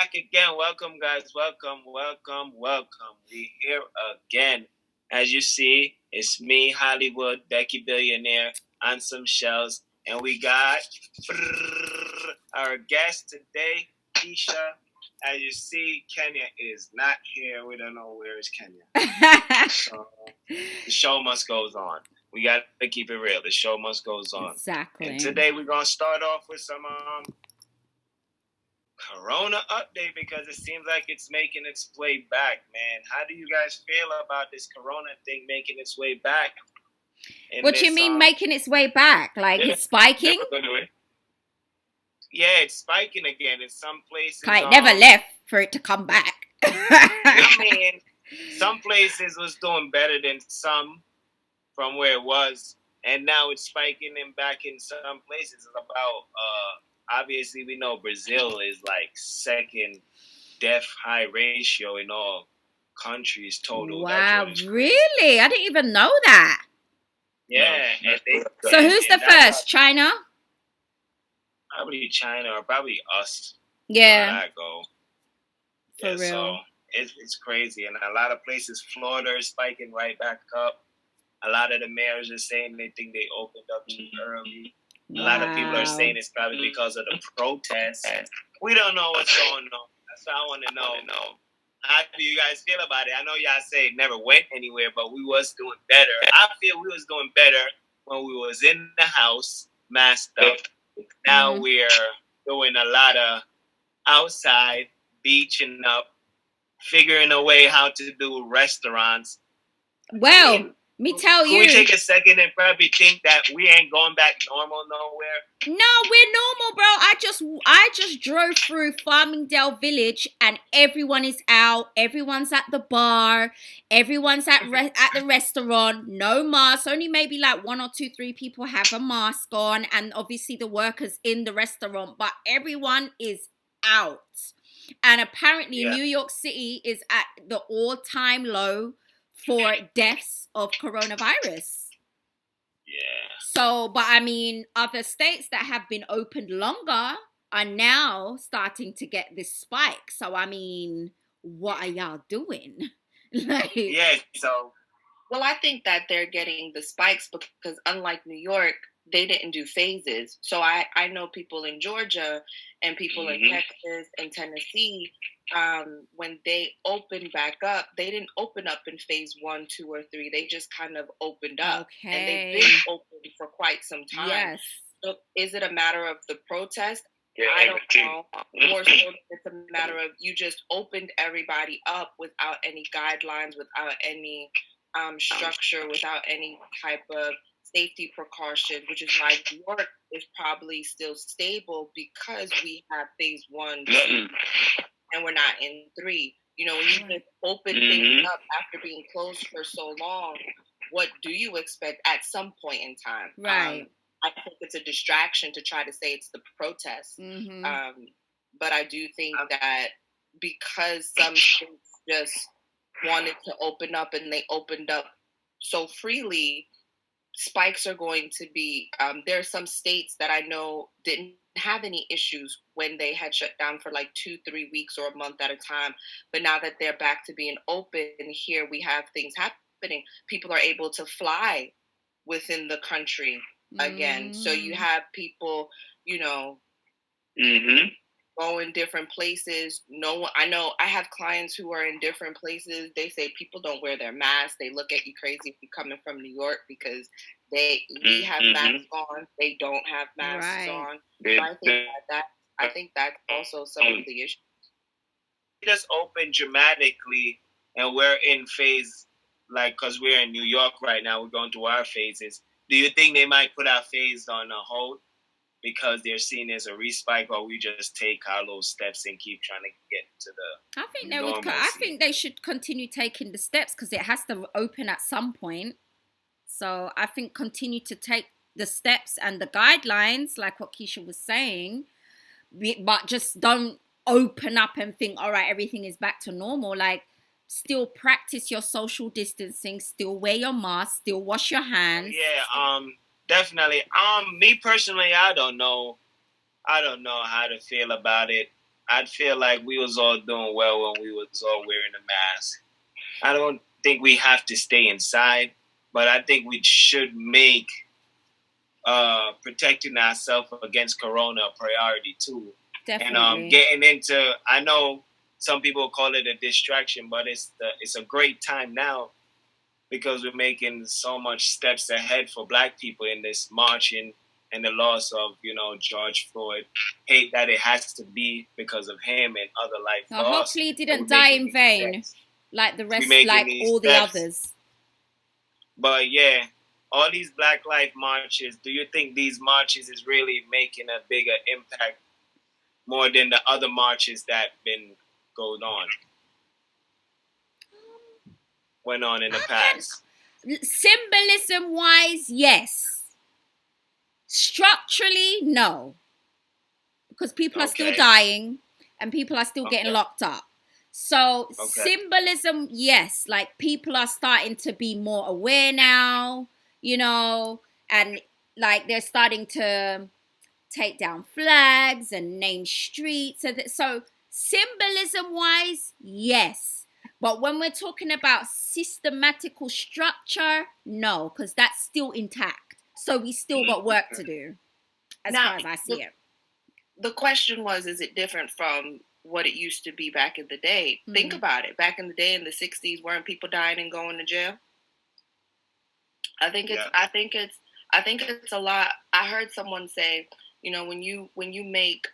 back again. Welcome, guys. Welcome. We here again. As you see, it's me, Hollywood, Becky Billionaire, on some shells, and we got our guest today, Keisha. As you see, Kenya is not here. We don't know where is Kenya. So the show must goes on. We got to keep it real. The show must goes on. Exactly. And today we're gonna start off with some Corona update because it seems like it's making its way back, man. How do you guys feel about this Corona thing making its way back? What do you mean making its way back? Like it's spiking? Yeah, it's spiking again in some places. It never left for it to come back. I mean, some places was doing better than some from where it was, and now it's spiking and back in some places. It's about obviously we know Brazil is like second death high ratio in all countries total. Wow, really? I didn't even know that. Yeah. So who's the first? China? Probably China or probably us. Yeah. I go. For real. So it's crazy. And a lot of places, Florida is spiking right back up. A lot of the mayors are saying they think they opened up too early. A lot of people are saying it's probably because of the protests. We don't know what's going on. That's what I want to know. How do you guys feel about it? I know y'all say it never went anywhere, but we was doing better. I feel we was doing better when we was in the house, masked up. Now we're doing a lot of outside, beaching up, figuring a way how to do restaurants. Well, me tell you. Can we take a second and probably think that we ain't going back normal nowhere? No, we're normal, bro. I just drove through Farmingdale Village and everyone is out. Everyone's at the bar. Everyone's at the restaurant. No mask. Only maybe like 1 or 2, 3 people have a mask on, and obviously the workers in the restaurant. But everyone is out. And apparently New York City is at the all-time low for deaths of coronavirus. Yeah. So, but I mean, other states that have been opened longer are now starting to get this spike. So, I mean, what are y'all doing? Well, I think that they're getting the spikes because unlike New York, they didn't do phases. So I know people in Georgia and people in Texas and Tennessee, when they opened back up, they didn't open up in phase 1, 2, or 3. They just kind of opened up. Okay. And they've been open for quite some time. Yes. So is it a matter of the protest? Yeah, I don't know. More so it's a matter of you just opened everybody up without any guidelines, without any structure, without any type of safety precautions, which is why New York is probably still stable because we have phase 1, 2, and we're not in 3. You know, when you just open things up after being closed for so long, what do you expect at some point in time? Right. I think it's a distraction to try to say it's the protest. But I do think that because some states just wanted to open up and they opened up so freely, spikes are going to be, there are some states that I know didn't have any issues when they had shut down for like 2-3 weeks or a month at a time. But now that they're back to being open, here we have things happening. People are able to fly within the country again. So you have people, you know, go in different places. I know I have clients who are in different places. They say people don't wear their masks. They look at you crazy if you're coming from New York because we have masks on. They don't have masks on. So I think that's also some of the issues. Just open dramatically, and we're in phase, like, because we're in New York right now. We're going through our phases. Do you think they might put our phase on a hold because they're seen as a respike, or we just take our little steps and keep trying to get to the? I think they should continue taking the steps because it has to open at some point. So I think continue to take the steps and the guidelines, like what Keisha was saying, but just don't open up and think, all right, everything is back to normal. Like, still practice your social distancing, still wear your mask, still wash your hands. Yeah, definitely. Me personally, I don't know how to feel about it. I feel like we was all doing well when we was all wearing a mask. I don't think we have to stay inside, but I think we should make protecting ourselves against corona a priority too. Definitely. And getting into, I know some people call it a distraction, but it's a great time now because we're making so much steps ahead for Black people in this marching and the loss of, George Floyd. Hate that it has to be because of him and other life loss. Hopefully he didn't die in vain, like the rest, like all the others. But yeah, all these Black Lives marches, do you think these marches is really making a bigger impact more than the other marches that been going on? Went on in the past. Symbolism wise, yes. Structurally, no. Because people are still dying and people are still getting locked up. So symbolism, yes, like people are starting to be more aware now, and like they're starting to take down flags and name streets. So symbolism wise, yes. But when we're talking about systematical structure, no, because that's still intact. So we still got work to do, as far as I see it. The question was, is it different from what it used to be back in the day? Mm-hmm. Think about it. Back in the day, in the 60s, weren't people dying and going to jail? I think it's a lot. I heard someone say, when you make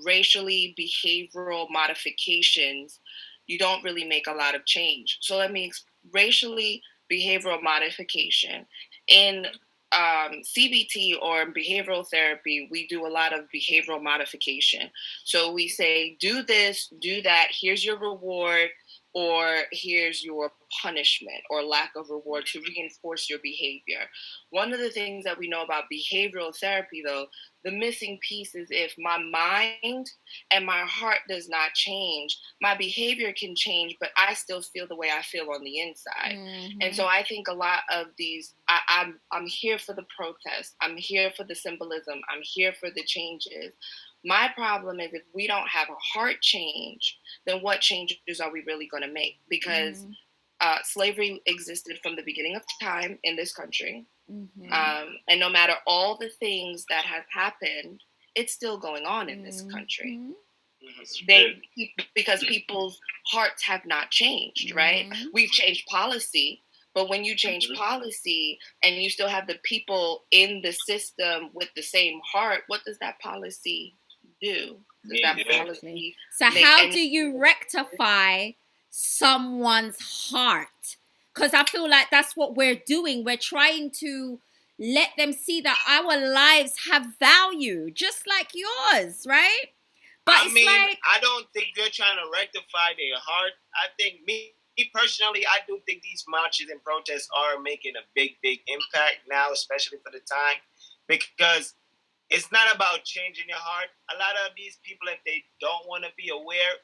racially behavioral modifications, you don't really make a lot of change. So that means racially behavioral modification. In CBT or behavioral therapy, we do a lot of behavioral modification. So we say, do this, do that, here's your reward, or here's your punishment or lack of reward to reinforce your behavior. One of the things that we know about behavioral therapy, though, the missing piece is if my mind and my heart does not change, my behavior can change, but I still feel the way I feel on the inside. Mm-hmm. And so I think a lot of these, I'm here for the protest. I'm here for the symbolism. I'm here for the changes. My problem is if we don't have a heart change, then what changes are we really going to make? Because slavery existed from the beginning of time in this country. Mm-hmm. And no matter all the things that have happened, it's still going on in this country. Mm-hmm. Because people's hearts have not changed, right? Mm-hmm. We've changed policy, but when you change policy and you still have the people in the system with the same heart, what does that policy do? So how do you rectify someone's heart? Because I feel like that's what we're doing. We're trying to let them see that our lives have value, just like yours, right? But I don't think they're trying to rectify their heart. I think me personally, I do think these marches and protests are making a big impact now, especially for the time, because it's not about changing your heart. A lot of these people, if they don't want to be aware,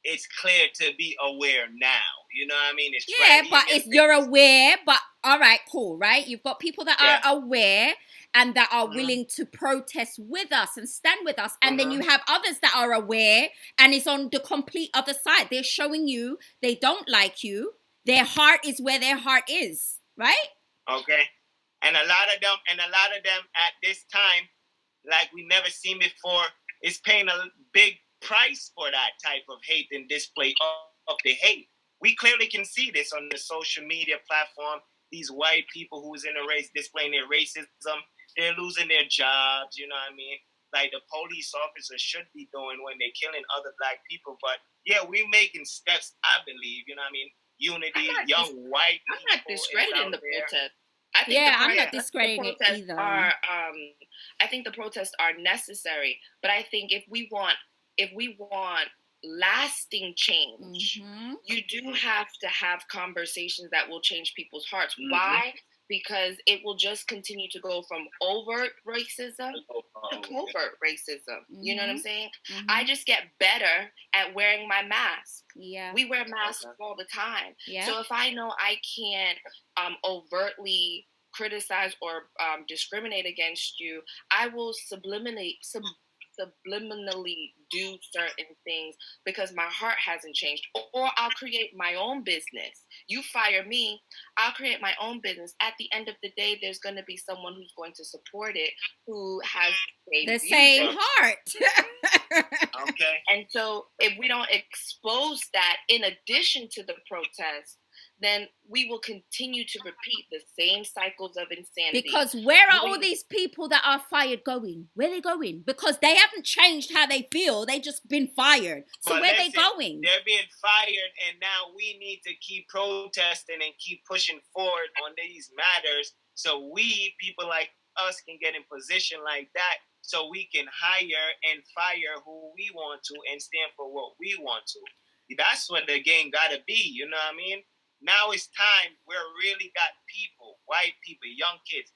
it's clear to be aware now. You know what I mean? If you're aware, but all right, cool, right? You've got people that are aware and that are willing to protest with us and stand with us. And then you have others that are aware and it's on the complete other side. They're showing you they don't like you. Their heart is where their heart is, right? Okay. And a lot of them at this time, like we never seen before, is paying a big price for that type of hate and display of the hate. We clearly can see this on the social media platform. These white people who's in a race displaying their racism, they're losing their jobs, you know what I mean? Like the police officers should be doing when they're killing other Black people. But yeah, we're making steps, I believe, you know what I mean? Unity, white people. I'm not discrediting the protest. I'm not discrediting it either. I think the protests are necessary, but I think if we want lasting change, you do have to have conversations that will change people's hearts. Mm-hmm. Why? Because it will just continue to go from overt racism to covert racism. Mm-hmm. You know what I'm saying? Mm-hmm. I just get better at wearing my mask. Yeah. We wear masks all the time. Yeah. So if I know I can't overtly criticize or discriminate against you, I will subliminally subliminally do certain things because my heart hasn't changed. Or I'll create my own business. You fire me, I'll create my own business. At the end of the day, there's going to be someone who's going to support it who has the same heart. Okay. And so if we don't expose that in addition to the protest, then we will continue to repeat the same cycles of insanity. Because where are all these people that are fired going? Where are they going? Because they haven't changed how they feel. They just been fired. So where are they going? They're being fired, and now we need to keep protesting and keep pushing forward on these matters so we, people like us, can get in position like that so we can hire and fire who we want to and stand for what we want to. That's what the game got to be, you know what I mean? Now it's time where really got people, white people, young kids.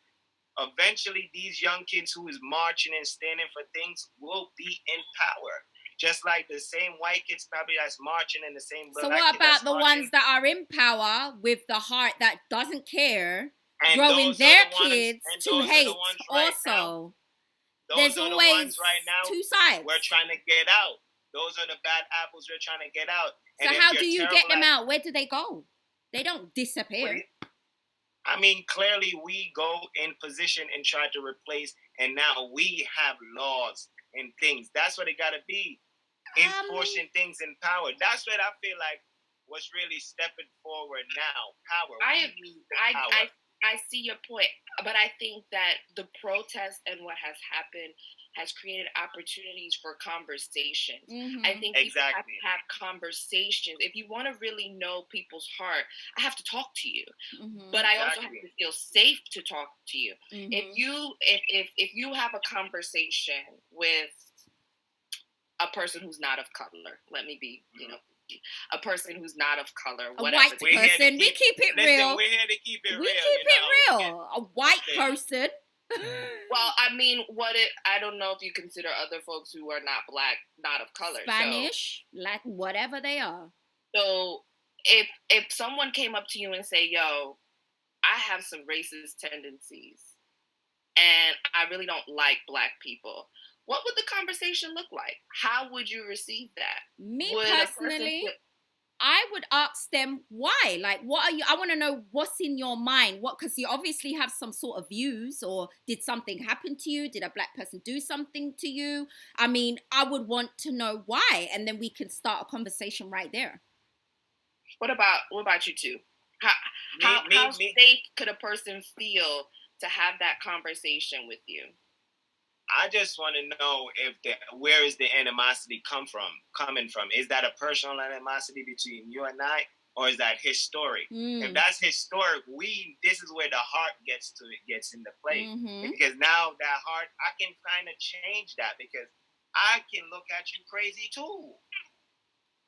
Eventually, these young kids who is marching and standing for things will be in power. Just like the same white kids probably that's marching and the same black kids. So what about the ones that are in power with the heart that doesn't care, growing their kids to hate also? There's always two sides. We're trying to get out. Those are the bad apples we're trying to get out. So how do you get them out? Where do they go? They don't disappear. I mean, clearly we go in position and try to replace, and now we have laws and things. That's what it got to be. Enforcing things in power. That's what I feel like was really stepping forward now. Power. I see your point, but I think that the protest and what has happened has created opportunities for conversation. Mm-hmm. I think people have to have conversations. If you want to really know people's heart, I have to talk to you, but I also have to feel safe to talk to you. Mm-hmm. If you have a conversation with a person who's not of color, let me be, a person who's not of color, whatever. A white person. We keep it real. We're here to keep it real. We keep it real. A white person. Well, I mean, I don't know if you consider other folks who are not black, not of color. Spanish, Latin, whatever they are. So if someone came up to you and say, yo, I have some racist tendencies and I really don't like black people, what would the conversation look like? How would you receive that? Me personally, I would ask them why. Like, what are you? I want to know what's in your mind. Because you obviously have some sort of views, or did something happen to you? Did a black person do something to you? I mean, I would want to know why, and then we can start a conversation right there. What about you two? How safe could a person feel to have that conversation with you? I just want to know where is the animosity coming from? Is that a personal animosity between you and I, or is that historic? If that's historic, this is where the heart gets into play. Because now that heart, I can kind of change that, because I can look at you crazy too.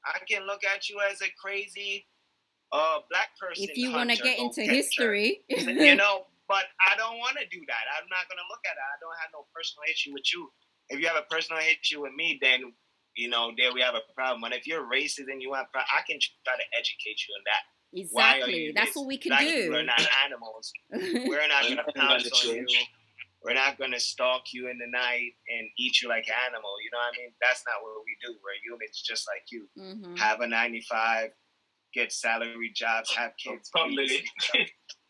I can look at you as a crazy black person. If you want to get into history, But I don't want to do that. I'm not going to look at it. I don't have no personal issue with you. If you have a personal issue with me, then, there we have a problem. But if you're racist and you have I can try to educate you on that. Exactly. That's what we can do. We're not animals. We're not going to pounce on you. We're not going to stalk you in the night and eat you like an animal. You know what I mean? That's not what we do. We're humans just like you. Have a 9-to-5, get salary jobs, have kids.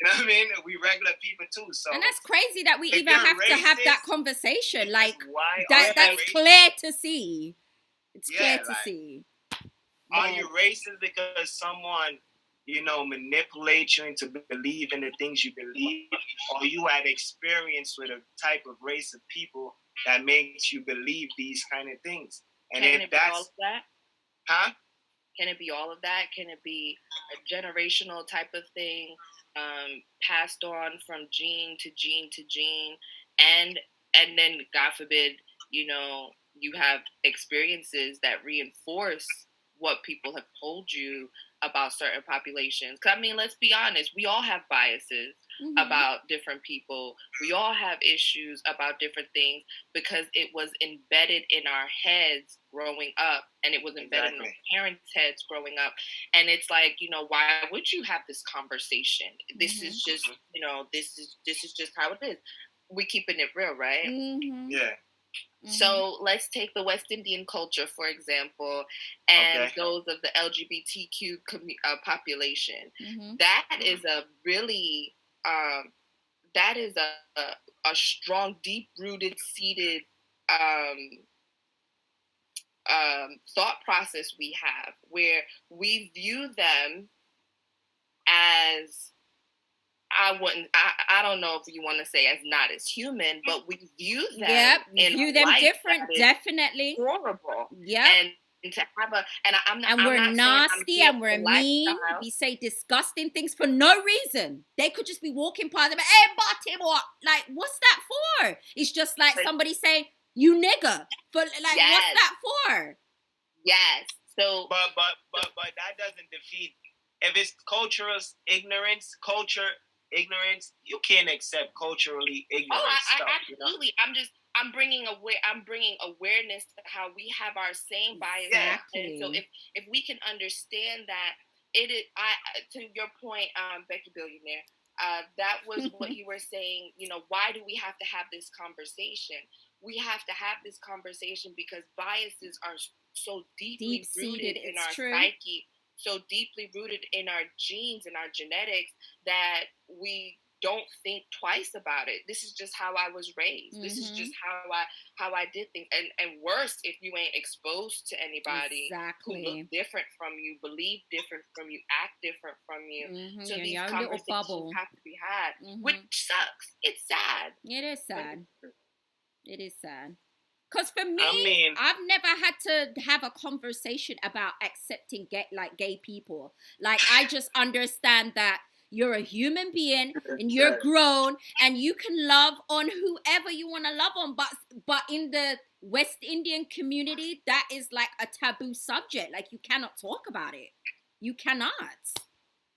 You know what I mean? We regular people too. So, and that's crazy that we even have to have that conversation. Like, that's clear to see. It's clear to see. Are you racist because someone, manipulates you into believing the things you believe, or you had experience with a type of race of people that makes you believe these kind of things? And if that's all of that? Huh? Can it be all of that? Can it be a generational type of thing? Passed on from gene to gene to gene, and then, God forbid, you have experiences that reinforce what people have told you about certain populations. 'Cause, I mean, let's be honest, we all have biases about different people. We all have issues about different things because it was embedded in our heads growing up, and it was embedded in our parents' heads growing up. And it's like, why would you have this conversation? This is just, this is just how it is. We keeping it real, right? Yeah. So let's take the West Indian culture, for example, and those of the LGBTQ population. That is a really, that is a strong, deep-rooted, seated thought process we have, where we view them as, I don't know if you want to say as not as human, but we view them. Yep, view them different, definitely. Horrible. Yeah. And to have I'm not. And we're I'm nasty and we're mean. lifestyle. We say disgusting things for no reason. They could just be walking past them. Hey, bottom, what? Like, what's that for? It's just like somebody saying, "You nigger." For like, what's that for? Yes. So, but that doesn't defeat. If it's cultural ignorance, you can't accept culturally ignorant stuff. Absolutely. You know? I'm bringing awareness to how we have our same biases. Exactly. And so if we can understand that, it is, to your point, Becky Billionaire, that was what you were saying. You know, why do we have to have this conversation? We have to have this conversation because biases are so deeply rooted in our psyche, so deeply rooted in our genes and our genetics that we don't think twice about it. This is just how I was raised. This is just how I did things. And worse, if you ain't exposed to anybody who look different from you, believe different from you, act different from you. So these conversations have to be had, which sucks. It's sad. It is sad. It is sad. Because for me, I've never had to have a conversation about accepting gay people. Like, I just understand that you're a human being and you're grown and you can love on whoever you want to love on. But in the West Indian community, that is like a taboo subject. Like, you cannot talk about it. You cannot.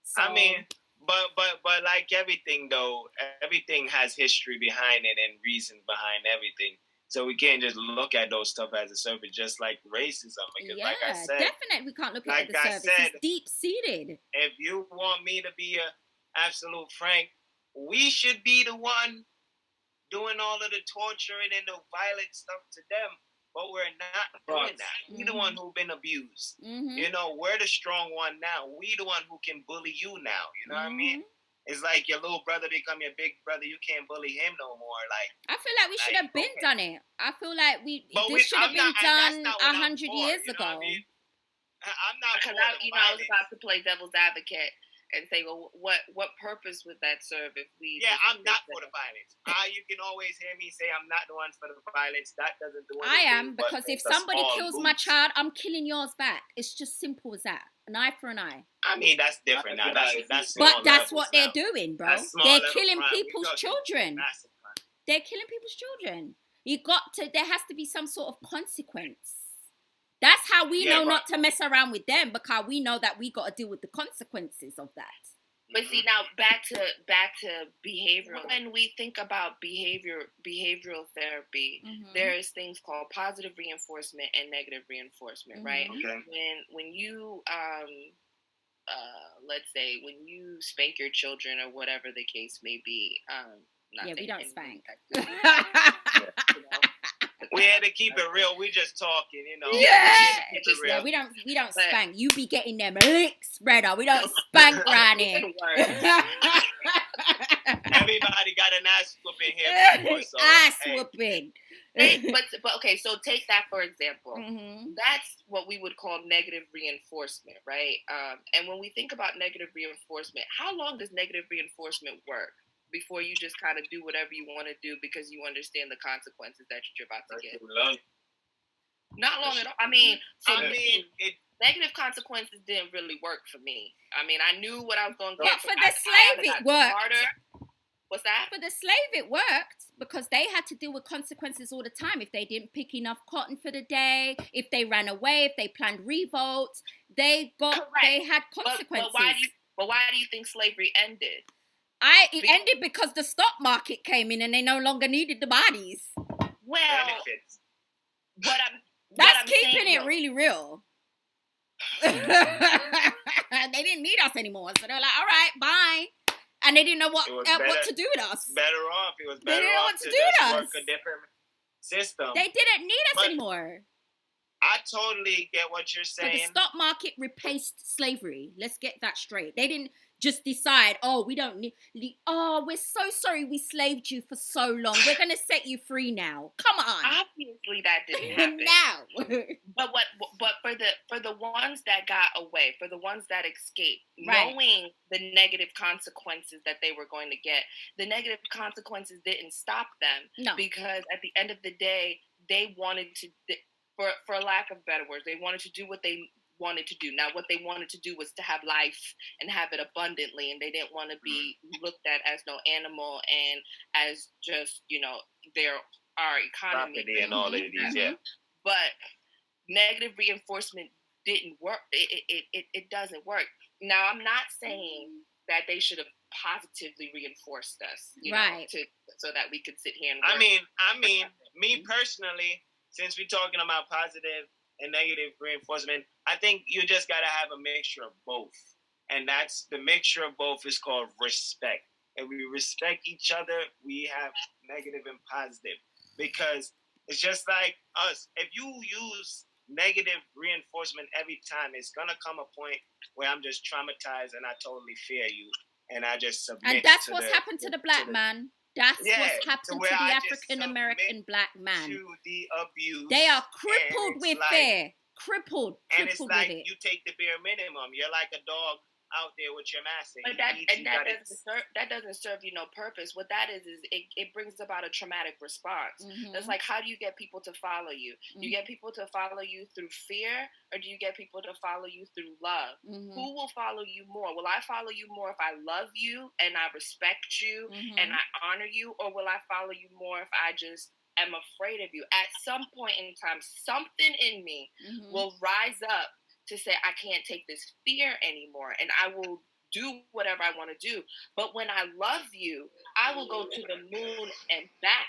So, but like everything though, everything has history behind it and reason behind everything. So we can't just look at those stuff as a surface, just like racism. Because like I said, definitely we can't look at it as a surface. It's deep-seated. If you want me to be a absolute frank, we should be the one doing all of the torturing and the violent stuff to them. But we're not doing that. We the one who've been abused. You know, we're the strong one now. We the one who can bully you now. You know what I mean? It's like your little brother become your big brother. You can't bully him no more. Like, I feel like we should have been done it. I feel like this should have been done 100 years ago. I mean? I'm not because I was about to play devil's advocate and say, well, what purpose would that serve if we? Yeah, I'm not for the violence. You can always hear me say I'm not the one for the violence. That doesn't do anything. I am, because if somebody kills my child, I'm killing yours back. It's just simple as that. An eye for an eye. I mean, that's different now. That's but that's what they're doing, bro. They're killing people's children. They're killing people's children. There has to be some sort of consequence. That's how we know not to mess around with them, because we know that we got to deal with the consequences of that. But see, now back to behavioral. When we think about behavioral therapy, there's things called positive reinforcement and negative reinforcement, right? Okay. When you let's say when you spank your children or whatever the case may be, we don't spank. We had to keep it real. We just talking, you know. Yeah, we don't spank. You be getting them licks, brother. We don't spank around here. Everybody got an ass whooping here before, so, ass whooping. But okay, so take that for example. That's what we would call negative reinforcement, right? And when we think about negative reinforcement, how long does negative reinforcement work before you just kind of do whatever you want to do because you understand the consequences that you're about to get? Not long at all. I mean, negative consequences didn't really work for me. I mean, I knew what I was going to get. But for the slave, it worked. Smarter. What's that? For the slave, it worked because they had to deal with consequences all the time. If they didn't pick enough cotton for the day, if they ran away, if they planned revolts, they had consequences. But why do you think slavery ended? It ended because the stock market came in and they no longer needed the bodies. Well, benefits. That's keeping it really real. They didn't need us anymore, so they were like, "All right, bye," and they didn't know what to do with us. Better off. It was better they didn't know off what to do with us. Work a different. system. They didn't need us But anymore. I totally get what you're So saying. the stock market replaced slavery. Let's get that straight. They didn't just decide, oh, we don't need, oh, we're so sorry we slaved you for so long. We're going to set you free now. Come on. Obviously that didn't happen. Now. But for the ones that got away, for the ones that escaped, Right. knowing the negative consequences that they were going to get, the negative consequences didn't stop them. No. Because at the end of the day, they wanted to, for lack of better words, they wanted to do what they wanted to do. Now, what they wanted to do was to have life and have it abundantly, and they didn't want to be looked at as no animal and as just, our economy and all of these, yeah. But negative reinforcement didn't work. It doesn't work. Now, I'm not saying that they should have positively reinforced us, right, so that we could sit here and work. I mean, me personally, since we're talking about positive and negative reinforcement, I think you just gotta have a mixture of both, and that's the mixture of both is called respect. And we respect each other, we have negative and positive, because it's just like us. If you use negative reinforcement every time, it's gonna come a point where I'm just traumatized and I totally fear you, and I just submit. And that's what's happened to the black man. That's what's happened to the African American black man. To the abuse. They are crippled with fear. Crippled. And it's like with it. You take the bare minimum. You're like a dog out there with your master. But that doesn't serve you no purpose. What that is it brings about a traumatic response. Mm-hmm. It's like, how do you get people to follow you? Mm-hmm. Do you get people to follow you through fear, or do you get people to follow you through love? Mm-hmm. Who will follow you more? Will I follow you more if I love you and I respect you and I honor you, or will I follow you more if I just am afraid of you? At some point in time, something in me will rise up to say, I can't take this fear anymore, and I will do whatever I want to do. But when I love you, I will go to the moon and back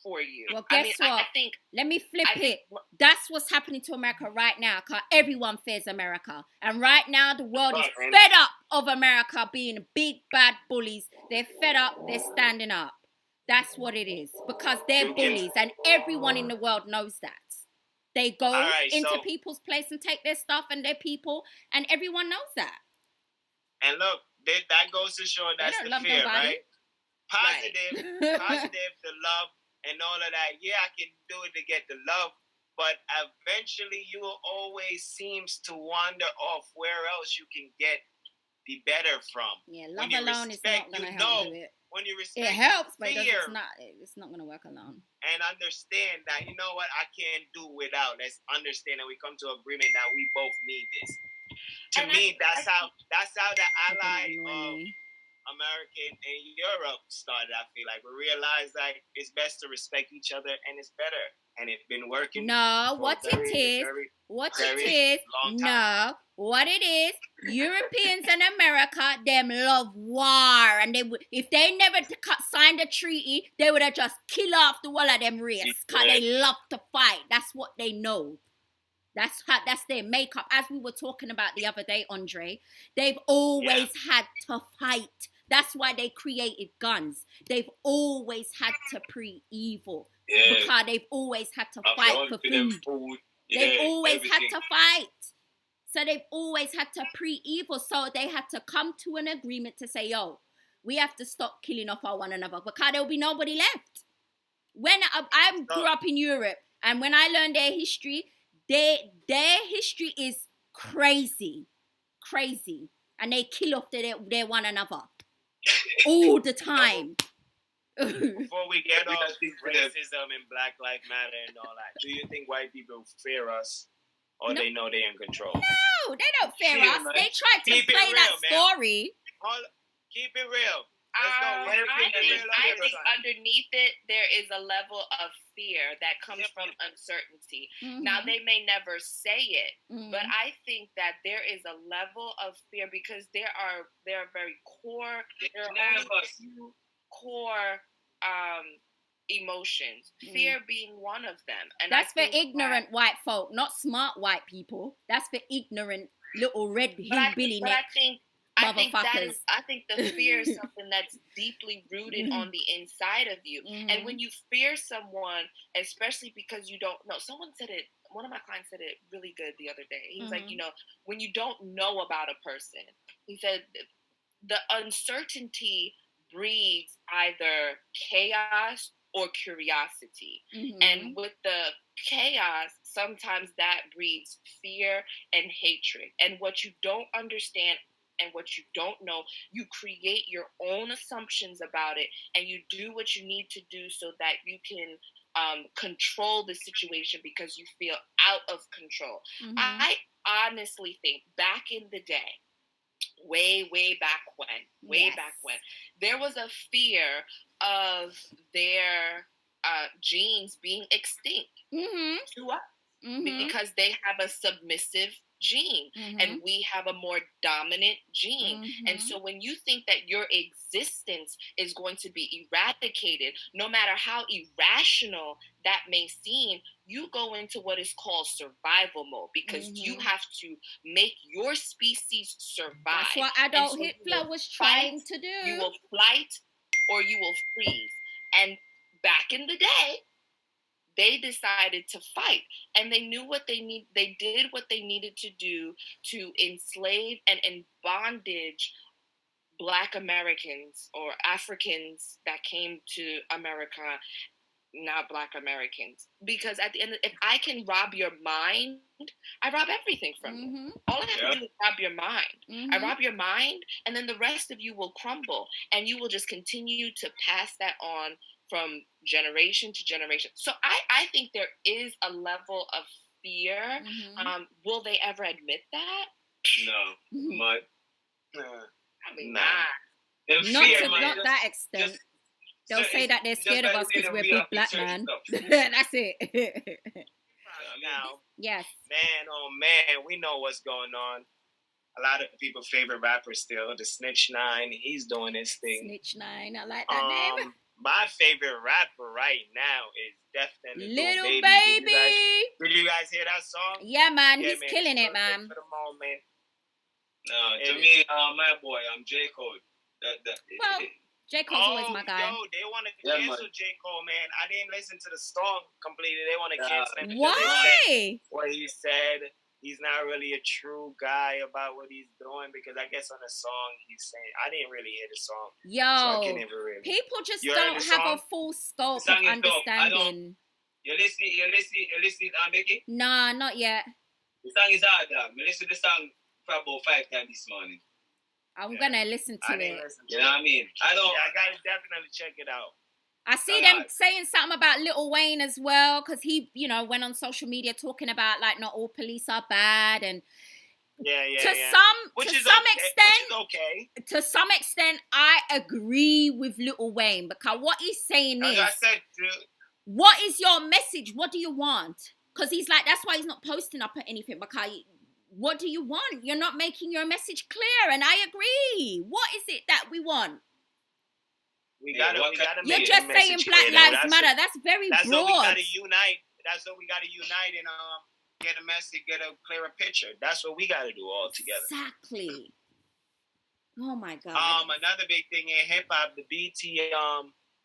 for you. Well, guess what? Let me flip it. That's what's happening to America right now, because everyone fears America. And right now, the world is fed up of America being big, bad bullies. They're fed up. They're standing up. That's what it is, because they're bullies, and everyone in the world knows that. They go into people's place and take their stuff and their people, and everyone knows that. And look, that goes to show that's the fear, right? Positive, the love and all of that. Yeah, I can do it to get the love, but eventually you will always seems to wander off where else you can get the better from. Yeah, love alone is not going to help with it. When you respect, it helps, but it's not going to work alone. And understand that, you know what, I can't do without. Let's understand that we come to agreement that we both need this. That's how the ally of American and Europe started. I feel like we realized that it's best to respect each other, and it's better. And it's been working. No, what it is, Europeans and America, them love war, and if they never signed a treaty, they would have just killed off the whole of them race, because they love to fight. That's what they know. That's their makeup. As we were talking about the other day, Andre, they've always had to fight. That's why they created guns. They've always had to pre-evil. Yeah. Because they've always had to fight for food. They've always had to fight. So they've always had to pre-evil. So they had to come to an agreement to say, yo, we have to stop killing off our one another, because there'll be nobody left. When I grew up in Europe, and when I learned their history, their history is crazy. And they kill off their one another all the time. Before we get off racism and Black Lives Matter and all that, do you think white people fear us, or they know they're in control? No, they don't fear us. They tried to play that story. Keep it real. I think underneath it, there is a level of fear that comes from uncertainty. Mm-hmm. Now, they may never say it, but I think that there is a level of fear, because there are very core, emotions. Fear being one of them. And that's for ignorant white folk, not smart white people. That's for ignorant little red hillbilly. But I think I think the fear is something that's deeply rooted on the inside of you. And when you fear someone, especially because you don't know, one of my clients said it really good the other day. He was like, when you don't know about a person, he said the uncertainty breeds either chaos or curiosity. And with the chaos, sometimes that breeds fear and hatred. And what you don't understand and what you don't know, you create your own assumptions about it, and you do what you need to do so that you can control the situation because you feel out of control. I honestly think back in the day, way back when, there was a fear of their genes being extinct to us because they have a submissive gene and we have a more dominant gene. And so when you think that your existence is going to be eradicated, no matter how irrational that may seem, you go into what is called survival mode because you have to make your species survive. That's what Adolf Hitler was trying to do. You will flight or you will freeze. And back in the day, they decided to fight, and they knew what they need. They did what they needed to do to enslave and in bondage Black Americans or Africans that came to America, not Black Americans. Because at the end, if I can rob your mind, I rob everything from you. All I have to do is rob your mind. I rob your mind, and then the rest of you will crumble, and you will just continue to pass that on from generation to generation. So I think there is a level of fear. Will they ever admit that? No. Probably nah. not. Not that extent. They'll say that they're scared of us because we're big black man. That's it. Now, yes. Man, oh man, we know what's going on. A lot of people's favorite rapper still, the Snitch 9. He's doing his thing. Snitch 9, I like that name. My favorite rapper right now is definitely Little Baby. Did you guys hear that song? Yeah, man, he's killing it, man. For the moment. To me, my boy, J. Cole. Well, J. Cole's always my guy. Yo, they want to cancel J. Cole, man. I didn't listen to the song completely. They want to cancel him. Why? What he said, he's not really a true guy about what he's doing, because I guess on the song he's saying, I didn't really hear the song. Yo, so I can't even really. People just don't have a full scope of understanding. You listen, Becky? Nah, not yet. The song is hard, I listened to the song for about 5 times this morning. I'm gonna listen to it. You know what I mean? I gotta definitely check it out. I see them saying something about Lil Wayne as well, because he, went on social media talking about like not all police are bad, and to some extent, I agree with Lil Wayne, because what he's saying is, what is your message? What do you want? Because he's like, that's why he's not posting up at anything, because what do you want? You're not making your message clear, and I agree. What is it that we want? We gotta You're just saying Black Lives Matter. That's very broad. What we gotta unite. That's what we gotta unite and get a message, get a clearer picture. That's what we gotta do all together. Exactly. Oh my God. Another big thing in hip hop, the BT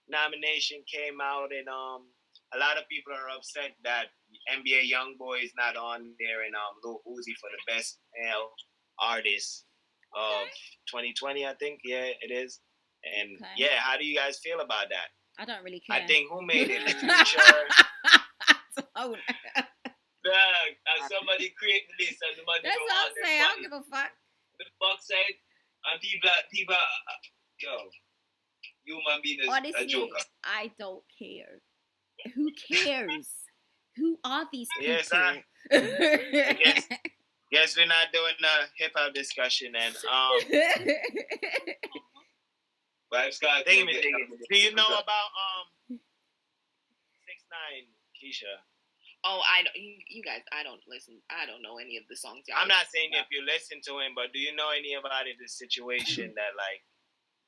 nomination came out, and a lot of people are upset that NBA YoungBoy is not on there, and Lil Uzi for the best male artist of 2020, I think. Yeah, it is. And how do you guys feel about that? I don't really care. I think who made it? The Future. Somebody create the list and the money. That's what I'm saying. I don't give a fuck. The fuck side and people, human being is honestly, a joker. I don't care. Who cares? Who are these people? Yes, we're not doing a hip hop discussion, and do you know about 6ix9ine, Keisha? Oh, I don't. You guys, I don't listen. I don't know any of the songs. I'm not saying if you listen to him, but do you know any about it? The situation that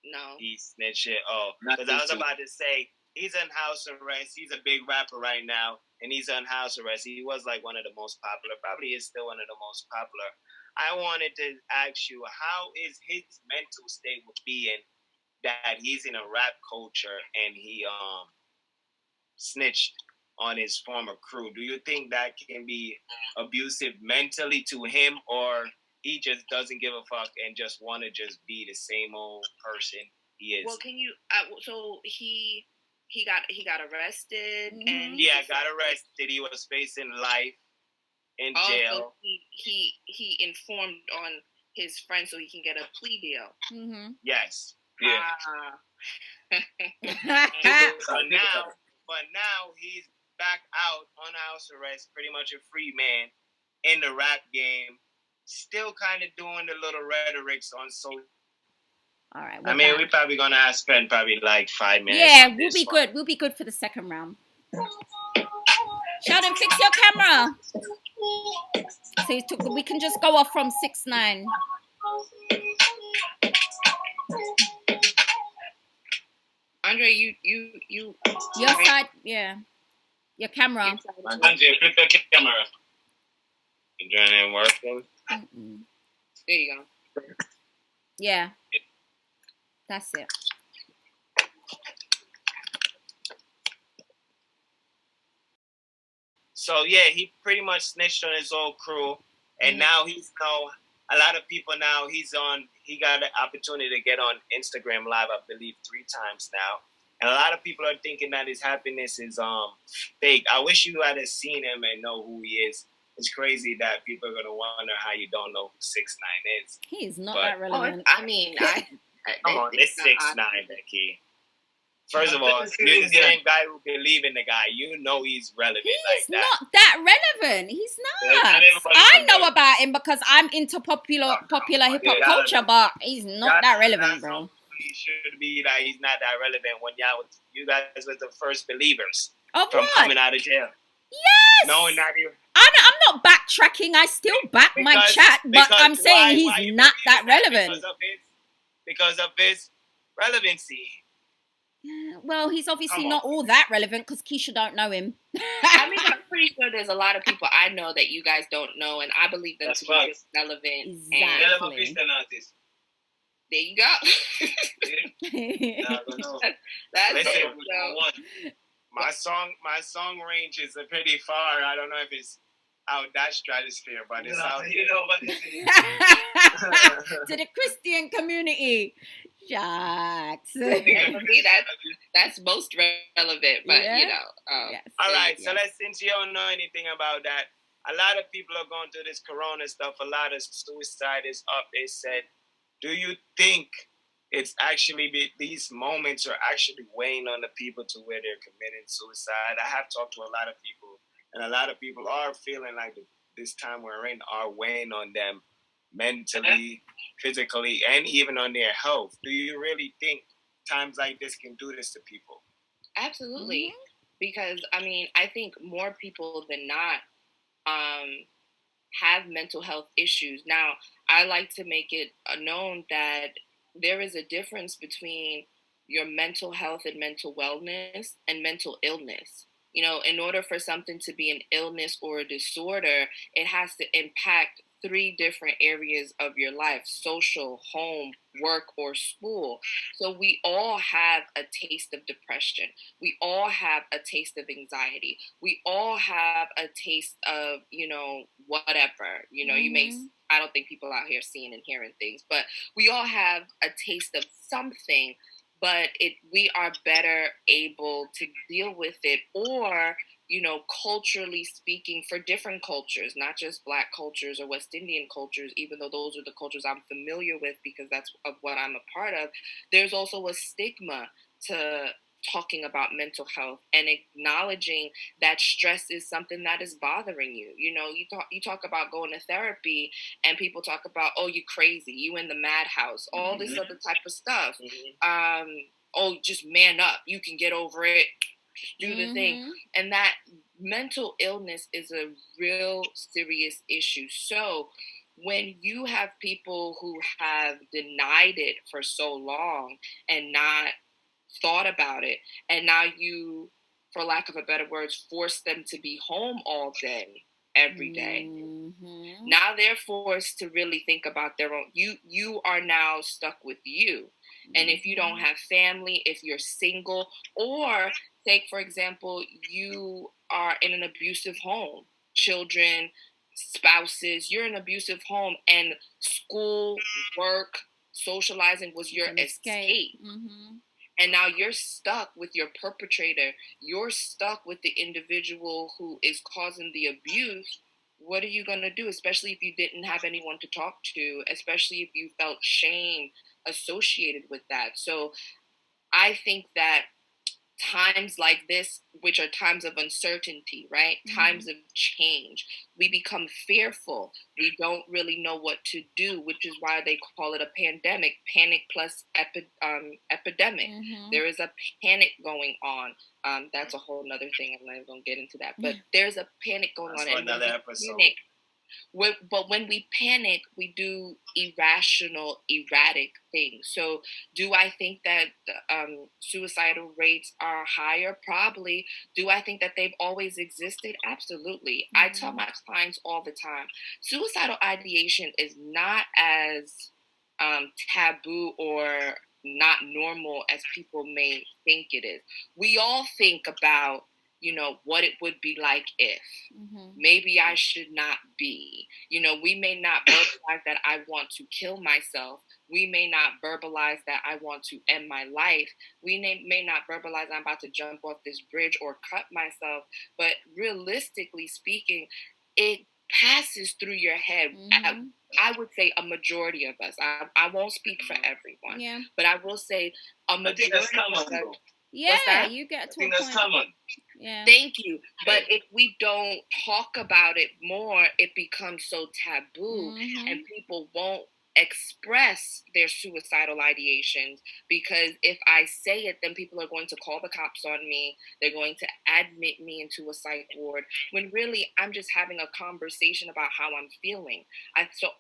no, he snitched it. Oh, because I was about to say he's in house arrest. He's a big rapper right now, and he's on house arrest. He was like one of the most popular. Probably is still one of the most popular I wanted to ask you, how is his mental state with being that he's in a rap culture and he snitched on his former crew? Do you think that can be abusive mentally to him, or he just doesn't give a fuck and just want to just be the same old person he is? Well, can you? So he got arrested and got arrested. He was facing life in jail. So he informed on his friend so he can get a plea deal. Mm-hmm. Yes. Yeah. But now he's back out on house arrest, pretty much a free man in the rap game, still kind of doing the little rhetorics on social. All right. I mean, we're probably gonna spend probably like 5 minutes. Yeah, we'll be good. We'll be good for the second round. Sheldon, fix your camera. So we can just go off from 6-9. Andre, you your side, yeah. Your camera. Andre, flip the camera. You doing it working? There you go. Yeah. That's it. So yeah, he pretty much snitched on his old crew, and now he's a lot of people now. He got an opportunity to get on Instagram Live, I believe, 3 times now, and a lot of people are thinking that his happiness is fake. I wish you had seen him and know who he is. It's crazy that people are gonna wonder how you don't know who 6ix9ine is. He is not that relevant. I mean, come on, it's 6ix9ine, Becky. First of all, you're the same guy who believe in the guy. You know he's relevant. He's not that relevant. He's not. I know about him because I'm into popular hip hop culture, but he's not that relevant, bro. He should be that he's not that relevant when you guys were the first believers from coming out of jail. Yes. No, not even. I'm not backtracking. I still back my chat, but I'm saying he's not that relevant because of his relevancy. Yeah, well, he's obviously not all that relevant because Keisha don't know him. I mean, I'm pretty sure there's a lot of people I know that you guys don't know, and I believe them to be relevant. Exactly. There you go. Listen, my song range is pretty far. I don't know if it's out that stratosphere, but it's out here. To the Christian community. Shucks. That's most relevant, but yes. All right, so since you don't know anything about that, a lot of people are going through this corona stuff. A lot of suicide is up. They said, do you think it's actually these moments are actually weighing on the people to where they're committing suicide? I have talked to a lot of people, and a lot of people are feeling like this time we're in are weighing on them mentally, physically, and even on their health. Do you really think times like this can do this to people? Absolutely. Because, I mean, I think more people than not have mental health issues. Now, I like to make it known that there is a difference between your mental health and mental wellness and mental illness. You know, in order for something to be an illness or a disorder, it has to impact 3 different areas of your life: social, home, work, or school. So we all have a taste of depression. We all have a taste of anxiety. We all have a taste of, whatever. I don't think people out here seeing and hearing things, but we all have a taste of something, but we are better able to deal with it, or culturally speaking, for different cultures, not just Black cultures or West Indian cultures, even though those are the cultures I'm familiar with because that's of what I'm a part of, there's also a stigma to talking about mental health and acknowledging that stress is something that is bothering you. You talk about going to therapy and people talk about, oh, you crazy, you in the madhouse, all this other type of stuff. Oh, just man up, you can get over it. Do the thing. And that mental illness is a real serious issue. So when you have people who have denied it for so long and not thought about it, and now you, for lack of a better words, force them to be home all day, every day. Mm-hmm. Now they're forced to really think about their own. You are now stuck with you. And if you don't have family, if you're single, or take, for example, you are in an abusive home, children, spouses, you're in an abusive home, and school, work, socializing was your escape. Mm-hmm. And now you're stuck with your perpetrator. You're stuck with the individual who is causing the abuse. What are you going to do, especially if you didn't have anyone to talk to, especially if you felt shame associated with that? So I think that times like this, which are times of uncertainty, right? Mm-hmm. Times of change, we become fearful. We don't really know what to do, which is why they call it a pandemic. Panic plus epidemic. Mm-hmm. There is a panic going on. That's a whole other thing. I'm not even going to get into that. But there's a panic going on. And another episode. But when we panic, we do irrational, erratic things. So do I think that suicidal rates are higher? Probably. Do I think that they've always existed? Absolutely. Mm-hmm. I tell my clients all the time, suicidal ideation is not as taboo or not normal as people may think it is. We all think about, what it would be like if. Mm-hmm. Maybe I should not be. We may not verbalize that I want to kill myself. We may not verbalize that I want to end my life. We may not verbalize I'm about to jump off this bridge or cut myself. But realistically speaking, it passes through your head. Mm-hmm. I would say a majority of us. I won't speak for everyone. Yeah. But I will say a majority of us. Yeah, you get to a point. That's common. Yeah. Thank you. But if we don't talk about it more, it becomes so taboo, mm-hmm. and people won't express their suicidal ideations, because if I say it, then people are going to call the cops on me. They're going to admit me into a psych ward, when really I'm just having a conversation about how I'm feeling.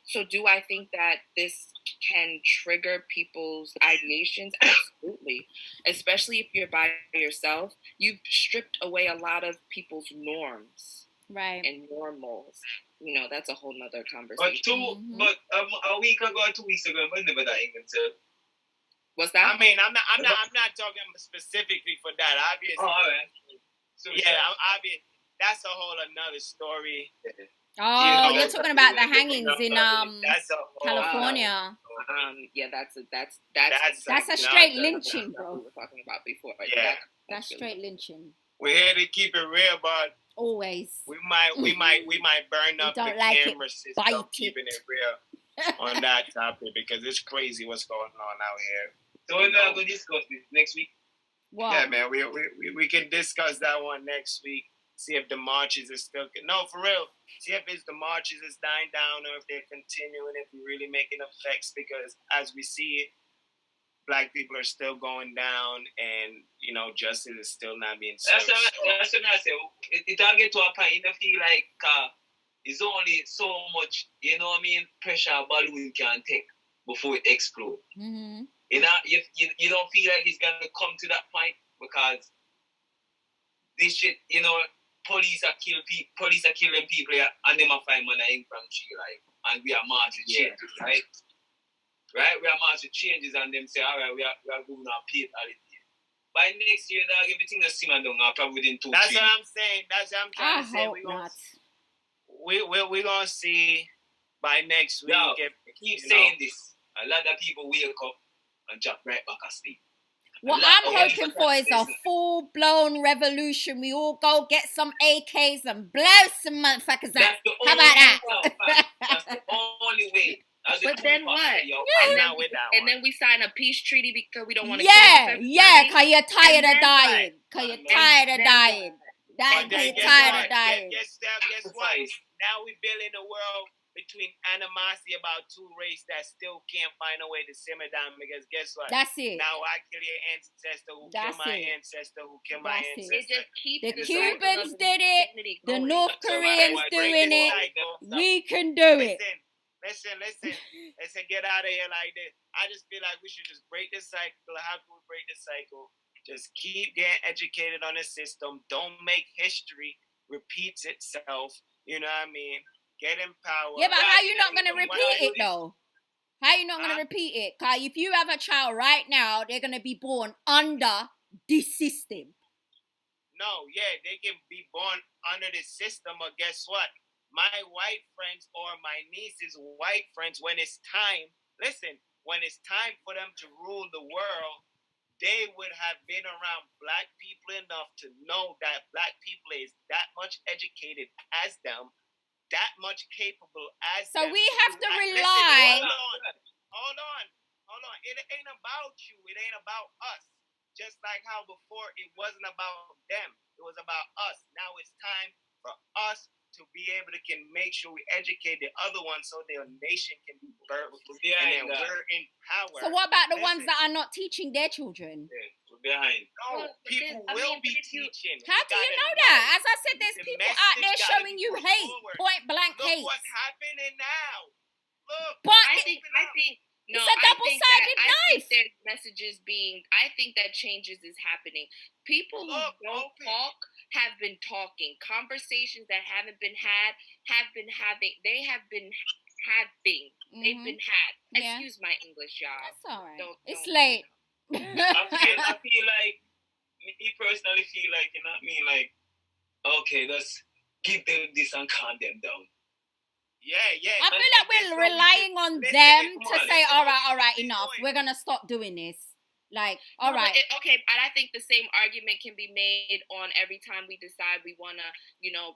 So do I think that this can trigger people's ideations? Absolutely. Especially if you're by yourself, you've stripped away a lot of people's norms, right, and normals. That's a whole nother conversation. But a week ago, 2 weeks ago, I never that England said. What's that? I mean, I'm not talking specifically for that. Obviously. Oh, all right. So yeah, that's a whole another story. Oh, you're talking about the hangings in California. Yeah, that's a straight lynching, bro. We were talking about before. Yeah, that's straight lynching. We're here to keep it real, but always we might burn up the camera system, keeping it real on that topic, because it's crazy what's going on out here. So we're not going to discuss this next week. What? Yeah, man, we can discuss that one next week. See if the marches are still for real. See if the marches is dying down, or if they're continuing, if we're really making effects, because as we see, Black people are still going down, and justice is still not being served. That's what I say. It'll get to a point you feel like it's only so much, pressure a balloon can take before it explodes. Mm-hmm. You don't feel like it's gonna come to that point, because this shit, police are killing people, and them are find money in from tree, like, and we are marching changes, right? Right, we are marching changes, and them say, all right, we are going to pay it. By next year, dog, everything is simmer down, probably within 2 That's what I'm saying. That's what I'm trying to say. We're gonna see by next week. Now, keep saying this. A lot of people wake up and jump right back asleep. What I'm hoping for is a full-blown revolution. We all go get some AKs and blow some motherfuckers out. How about that? That's the only way. But then what? And then we sign a peace treaty because we don't want to kill everybody. Yeah, because you're tired of dying. Because you're tired of dying. Guess what? Now we're building a world between animosity about two races that still can't find a way to simmer down, because guess what? That's it. Now I kill your ancestor who killed my ancestor who killed my ancestor. It just keeps the Cubans did it. The North Koreans doing it. We can do it. Listen, get out of here like this. I just feel like we should just break the cycle. How can we break the cycle? Just keep getting educated on the system. Don't make history repeats itself. You know what I mean? Get empowered. Yeah, but how you not gonna repeat it though? How you not gonna repeat it? Cause if you have a child right now, they're gonna be born under this system. No, yeah, they can be born under this system, but guess what? My white friends or my niece's white friends, when it's time, listen, when it's time for them to rule the world, they would have been around black people enough to know that black people is that much educated as them, that much capable as so them. we have to rely. Listen, hold on. It ain't about you. It ain't about us. Just like how before it wasn't about them. It was about us. Now it's time for us to be able to can make sure we educate the other ones so their nation can be birthed. And then we're in power. So what about the ones that are not teaching their children? Yeah, we're behind. No, people will be teaching. How do you know that? As I said, there's people out there showing you hate, point blank hate. Look what's happening now. Look, but I think no, it's a double-sided knife. I think there's messages being. I think that changes is happening. People who don't talk have been talking. Conversations that haven't been had have been having. They have been having. Mm-hmm. They've been had. Yeah. Excuse my English, y'all. That's all right. It's don't, late. I feel like, me personally feel like, you know what I mean? Like, okay, let's give them this and calm them down. Yeah. I feel like we're relying on them to say, all right, enough. We're going to stop doing this. Like, all right. Okay, and I think the same argument can be made on every time we decide we want to,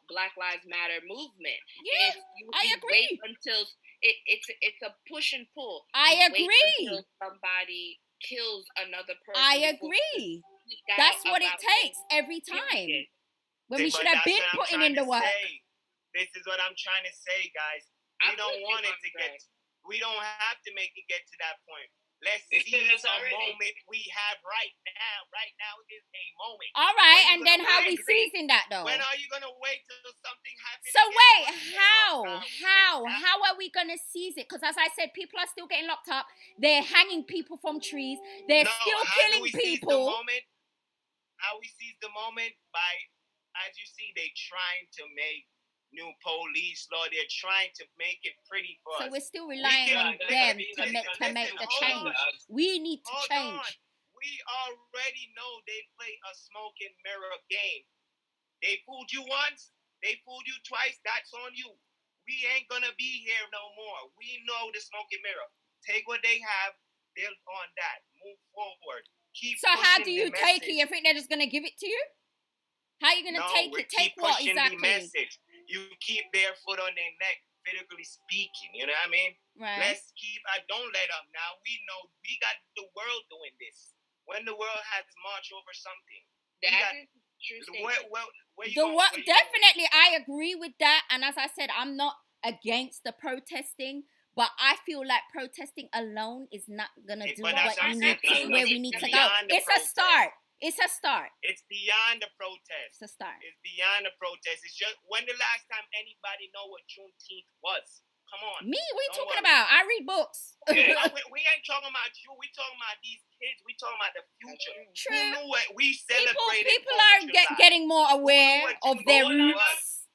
Black Lives Matter movement. Yeah, I agree. Wait until it's a push and pull. I agree. Wait until somebody kills another person. I agree. That's what it takes every time. When we should have been putting in the work. This is what I'm trying to say, guys. We don't want it to get. We don't have to make it get to that point. Let's see a moment we have right now. Right now is a moment. All right, and then how we seizing that though? When are you gonna wait till something happens? So wait, how are we gonna seize it? Because as I said, people are still getting locked up. They're hanging people from trees. They're still killing people. How we seize the moment by, as you see, they trying to make new police law. They're trying to make it pretty for us. So we're still relying on them to make the change. We need to change. We already know they play a smoke and mirror game. They fooled you once, they fooled you twice, that's on you. We ain't gonna be here no more. We know the smoke and mirror. Take what they have, build on that. Move forward. So how do you take it? You think they're just gonna give it to you? How are you gonna take it? Take what exactly? The message. You keep their foot on their neck, figuratively speaking. You know what I mean? Right. Let's keep. Don't let up. Now we know we got the world doing this. When the world has marched over something, that is true. Definitely, I agree with that. And as I said, I'm not against the protesting, but I feel like protesting alone is not gonna do where we need to go. It's a start. It's a start. It's beyond the protest. It's a start. It's beyond the protest. It's just, when the last time anybody know what Juneteenth was? Come on. Me? What are you talking about? I read books. Yeah. we ain't talking about you. We talking about these kids. We talking about the future. True. Who knew what we celebrated? People are getting more aware of their roots.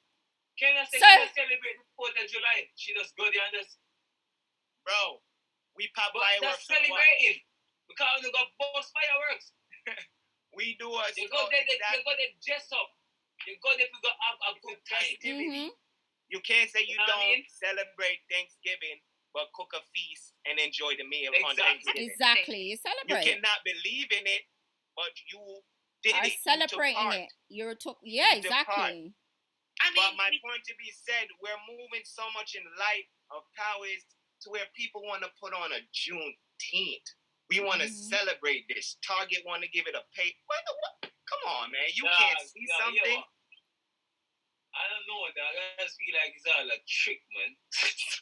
Can I say she celebrate the 4th of July? She just go there and just... Bro, we pop fireworks. That's celebrating. Because we got both fireworks. We do us. You go there, dress up. You go there to go have a good time. Mm-hmm. You can't say you don't celebrate Thanksgiving, but cook a feast and enjoy the meal on Thanksgiving. Exactly. You celebrate. You cannot believe in it, but you did are it. Celebrating it. Exactly. But my point to be said, we're moving so much in light of powers to where people want to put on a Juneteenth. We want to celebrate this. Target want to give it a pay. What? Come on, man. You can't see something. I don't know, dog. I just feel like it's all a trick, man.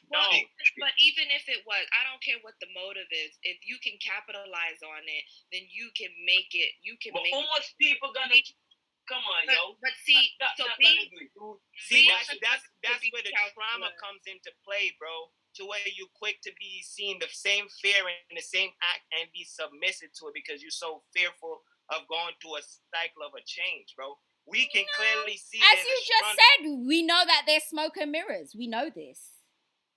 No. But even if it was, I don't care what the motive is. If you can capitalize on it, then you can make it. But how much people gonna... Come on, yo. But see, that's where the trauma comes into play, bro. To where you quick to be seeing the same fear and the same act and be submissive to it because you're so fearful of going through a cycle of a change, bro. we can clearly see. As you just said, we know that they're smoke and mirrors. We know this.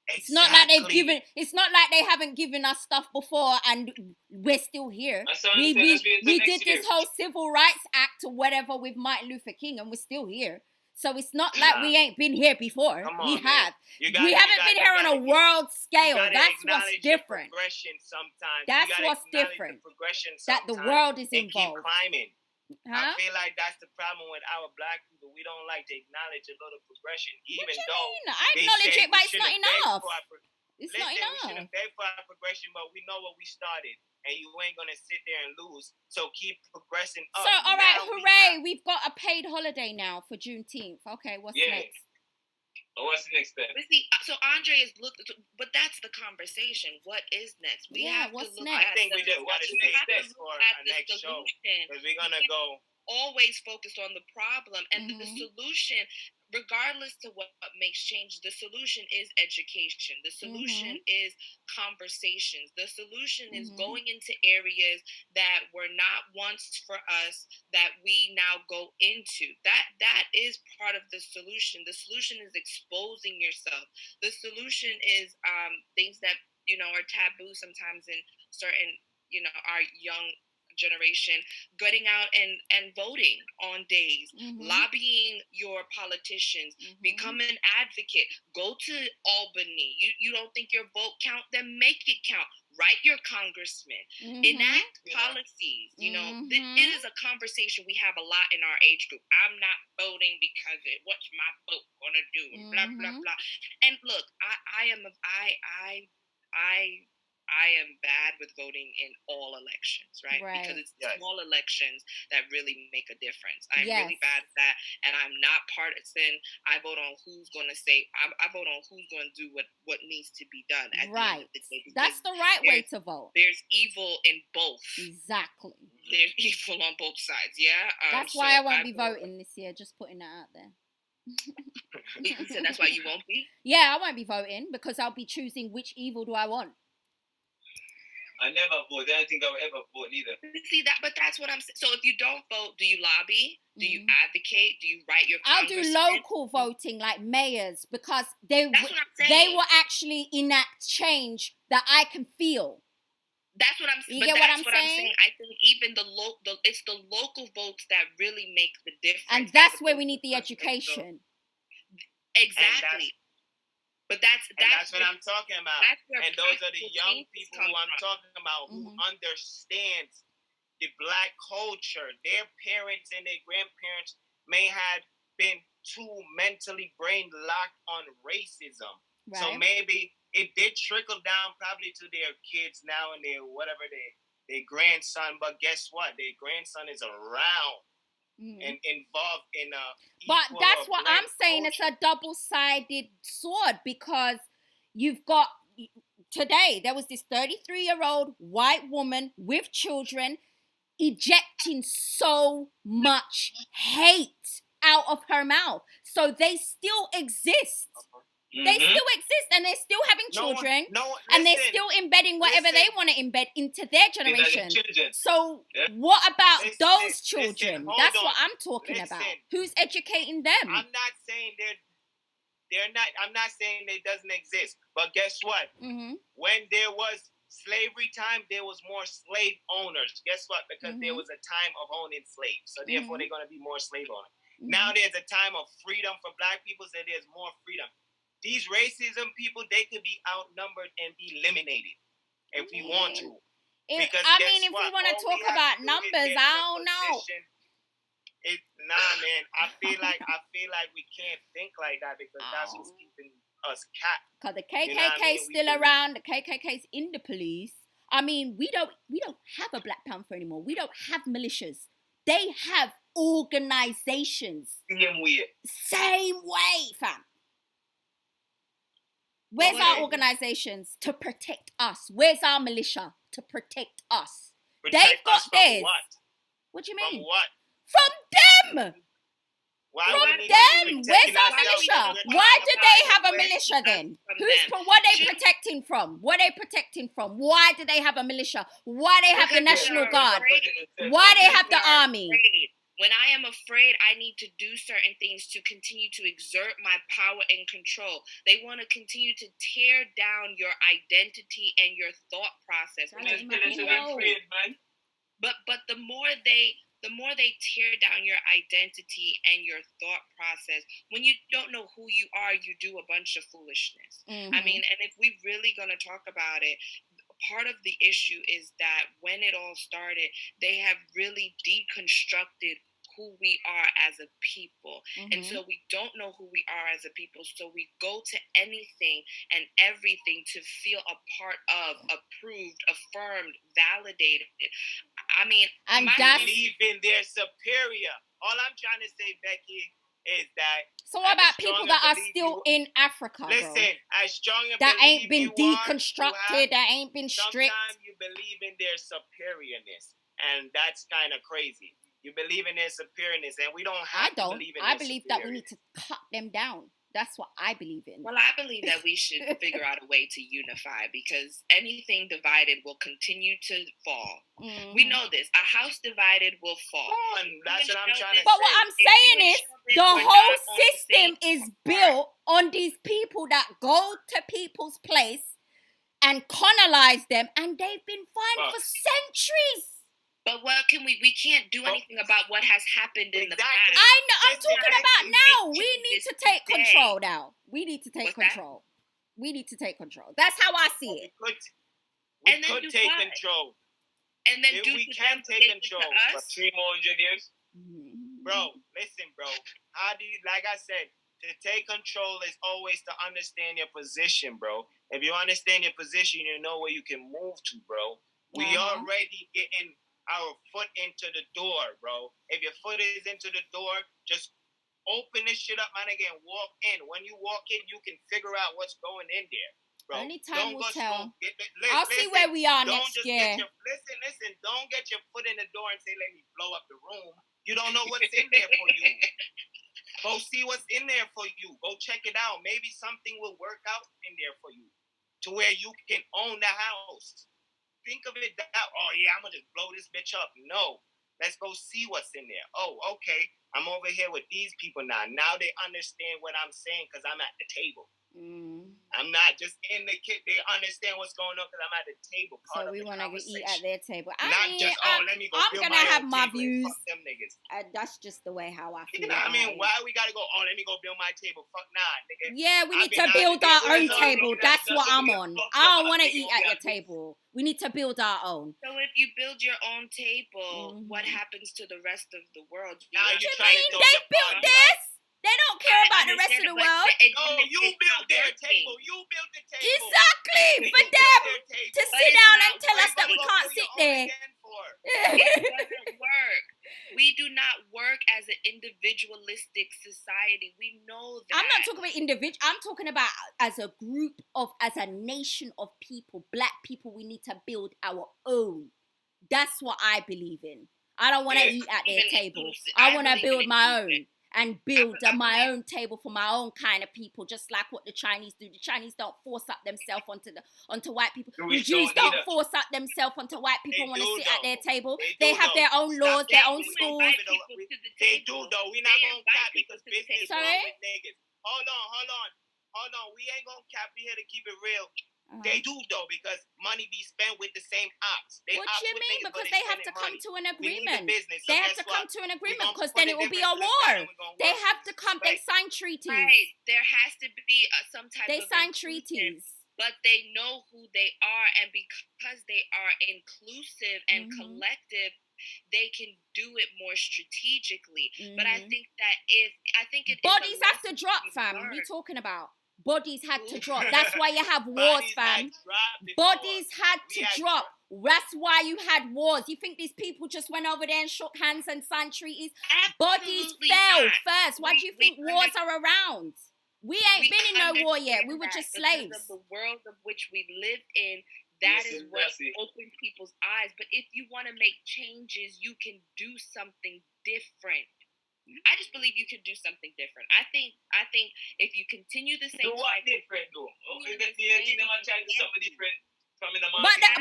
Exactly. It's not like they've given. It's not like they haven't given us stuff before, and we're still here. We did this whole Civil Rights Act or whatever with Martin Luther King, and we're still here. So it's not like we ain't been here before. We have. We haven't been here on a world scale. That's what's different. That's what's different. That the world is involved. Keep climbing. I feel like that's the problem with our black people. We don't like to acknowledge a little progression, even though I acknowledge it, but it's not enough. It's not enough. We shouldn't beg for our progression, but we know what we started, and you ain't gonna sit there and lose. So keep progressing up. So all right, hooray! We've got a paid holiday now for Juneteenth. Okay, what's next? Oh, what's the next step? But see, so Andre is but that's the conversation. What is next? We have what's to look next? I think we just got to say this for our next show, because we're gonna go. Always focus on the problem, and the solution, regardless to what makes change, the solution is education. The solution is conversations. The solution is going into areas that were not once for us that we now go into. That is part of the solution. The solution is exposing yourself. The solution is things that are taboo sometimes in certain our young generation, getting out and voting on days, lobbying your politicians, become an advocate, go to Albany. You don't think your vote count? Then make it count. Write your congressman, enact policies. It is a conversation we have a lot in our age group. I'm not voting because what's my vote gonna do? Blah blah blah. And look, I am bad with voting in all elections, right? Because it's small elections that really make a difference. I'm really bad at that, and I'm not partisan. I vote on who's going to say. I vote on who's going to do what needs to be done. At the end of the day, that's the right way to vote. There's evil in both. Exactly. There's evil on both sides. Yeah. That's why I won't be voting this year. Just putting that out there. So that's why you won't be? Yeah, I won't be voting because I'll be choosing which evil do I want. I never vote. I don't think I will ever vote either. See that, but that's what I'm saying. So if you don't vote, do you lobby? Do you advocate? Do you write your? I'll do local voting, like mayors, because they will actually enact change that I can feel. That's what I'm saying. You get what I'm saying? I think even it's the local votes that really make the difference, and that's where we need the education. Exactly. But that's what I'm talking about. And those are the young people who I'm talking about who understand the black culture. Their parents and their grandparents may have been too mentally brain locked on racism. Right. So maybe it did trickle down probably to their kids now and their grandson. But guess what? Their grandson is around. And involved in but that's what I'm saying. Culture. It's a double-sided sword, because you've got today there was this 33-year-old white woman with children ejecting so much hate out of her mouth. So they still exist. They still exist, and they're still having children, and they're still embedding whatever they want to embed into their generation. So what about those children? That's what I'm talking about. Who's educating them? I'm not saying they're not. I'm not saying they doesn't exist. But guess what? When there was slavery time, there was more slave owners. Guess what? Because there was a time of owning slaves. So therefore, they're going to be more slave owners. Now there's a time of freedom for black people, so there's more freedom. These racism people, they could be outnumbered and be eliminated if we want to. If we want to talk about numbers, I don't know. Man. I feel like we can't think like that, because that's what's keeping us capped. Because the KKK's still around. The KKK's in the police. I mean, we don't have a Black Panther anymore. We don't have militias. They have organizations. Same way, fam. Where's our organizations to protect us? Where's our militia to protect us? They've got theirs. What do you mean? From what? From them. From them. Where's our militia? Why do they have a militia then? What are they protecting from? What are they protecting from? Why do they have a militia? Why do they have the National Guard? Why do they have the army? When I am afraid, I need to do certain things to continue to exert my power and control. They want to continue to tear down your identity and your thought process. But the more they tear down your identity and your thought process, when you don't know who you are, you do a bunch of foolishness. I mean, and if we really gonna talk about it, part of the issue is that when it all started, they have really deconstructed who we are as a people. And so we don't know who we are as a people, so we go to anything and everything to feel a part of, approved, affirmed, validated. I mean, and believe in their superior. All I'm trying to say, Becky, is that so what about people that are still in Africa, listen, bro? As strong as that ain't been deconstructed, that ain't been stripped. Sometimes you believe in their superiorness, and that's kind of crazy. You believe in their superiorness, and we don't have to believe in their I believe that we need to cut them down. That's what I believe in. Well, I believe that we should figure out a way to unify, because anything divided will continue to fall. We know this. A house divided will fall. That's what I'm trying to say. But what I'm saying is, the whole system is built on these people that go to people's place and colonize them, and they've been fine for centuries. But what can we can't do anything about what has happened in the past. I know, I'm talking about now. We need to take control now. We need to take control. We need to take control. That's how I see it. We could take control. And then we can take control. For 3 more years. Bro, listen, bro. How do you, like I said, to take control is always to understand your position, bro. If you understand your position, you know where you can move to, bro. We already getting our foot into the door, bro. If your foot is into the door, just open this shit up, man, again. Walk in. When you walk in, you can figure out what's going in there, bro. Only time will tell. I'll see where we are next year. Listen. Don't get your foot in the door and say, let me blow up the room. You don't know what's in there for you. Go see what's in there for you. Go check it out. Maybe something will work out in there for you to where you can own the house. Think of it that, oh yeah, I'm going to just blow this bitch up. No. Let's go see what's in there. Oh, okay. I'm over here with these people now. Now they understand what I'm saying because I'm at the table. I'm not just in the kitchen. They understand what's going on because I'm at the table. So we want to eat at their table. Let me go. I'm going to have my views. Fuck them niggas. That's just the way how I feel. You know what I mean? Why we got to go, let me go build my table. Fuck nah, nigga. Yeah, we need to build our own table. That's what I'm on. I don't want to eat at your table. We need to build our own. So if you build your own table, what happens to the rest of the world? Now what you mean? They built this? They don't care about the rest of the world. No, you built their table. You built the table. Exactly. For them to sit down and tell us that we can't sit there. It doesn't work. We do not work as an individualistic society. We know that. I'm not talking about individual. I'm talking about as a group as a nation of people, black people. We need to build our own. That's what I believe in. I don't want to eat at their table. I want to build my own. And build my own table for my own kind of people, just like what the Chinese do. The Chinese don't force up themselves onto white people. The Jews don't force up themselves onto white people want to sit at their table. They have their own laws, their own schools. They do though. We're not going to cap because business with niggas. Hold on. We ain't going to cap. We here to keep it real. They do though, because money be spent with the same ops. What do you mean? Because they have to come to an agreement. They have to come to an agreement because then it will be a war. They have to come. They sign treaties. Right. There has to be some type of. They sign treaties. But they know who they are, and because they are inclusive and collective, they can do it more strategically. But I think that bodies have to drop, fam. What are you talking about? Bodies had to drop. That's why you have wars, fam. Bodies had to drop. That's why you had wars. You think these people just went over there and shook hands and signed treaties? Bodies fell first. Why do you think wars are around? We ain't been in no war yet. We were just slaves. Of the world of which we live in, that is what opens people's eyes. But if you want to make changes, you can do something different. I just believe you could do something different. I think if you continue the same. Do what different though?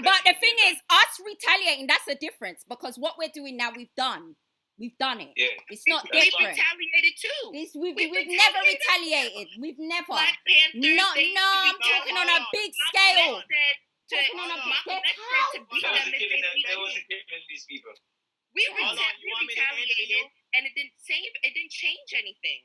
But the thing is, us retaliating, that's the difference. Because what we're doing now, we've done. We've done it. Yeah. It's not We've different. retaliated too. We've never retaliated. We've never. Black Panthers. I'm talking on a big scale. Talking on a big scale. There was a killing these people. We retaliated, and it didn't change anything.